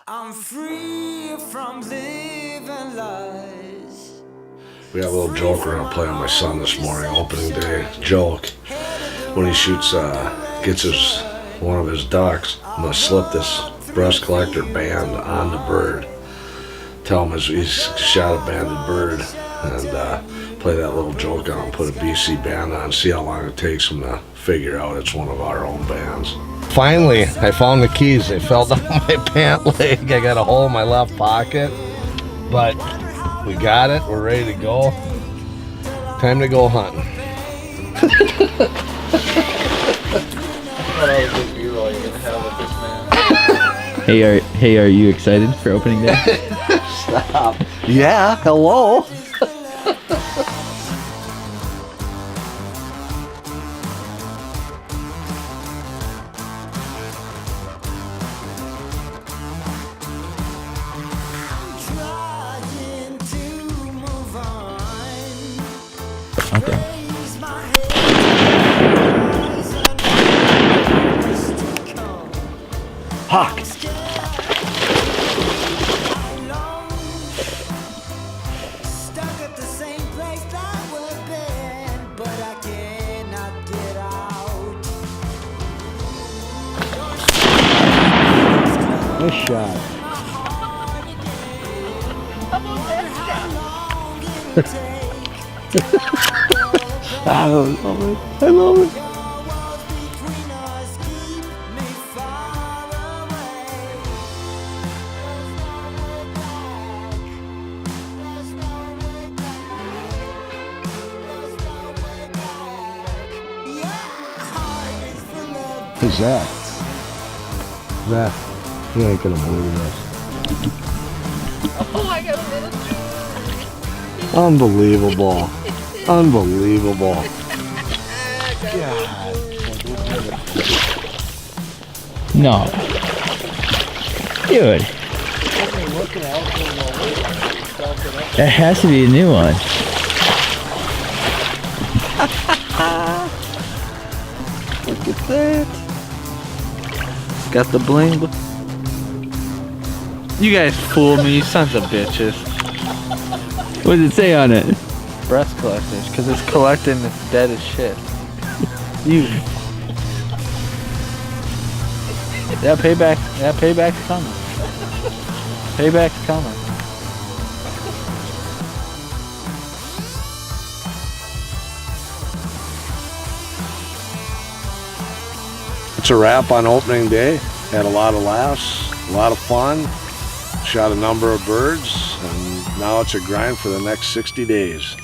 I'm free from living lies. We got a little joke we're gonna play on my son this morning, opening day joke. When he shoots, gets one of his ducks, I'm gonna slip this breast collector band on the bird. Tell him he's shot a banded bird, and play that little joke on him. Put a BC band on, see how long it takes him to figure out it's one of our own bands. Finally, I found the keys. They fell down my pant leg. I got a hole in my left pocket, but we got it. We're ready to go. Time to go hunting. Hey, are you excited for opening day? Stop. Yeah, hello. Trying to move on. Okay. Raise my hands and Hawk. stuck at the same place that we've been, but I cannot get out. Nice shot. I love it. I love it. Walls between us keep me far away. There's no way back. Your heart is full of Who's that? That. You ain't gonna believe this. Unbelievable. Unbelievable. God. No. Dude. That has to be a new one. Look at that. Got the bling. You guys fooled me, you sons of bitches. What does it say on it? Breast collectors, because it's collecting it's dead as shit. You. Yeah, payback's coming. Payback's coming. It's a wrap on opening day. Had a lot of laughs, a lot of fun. Shot a number of birds, and now it's a grind for the next 60 days.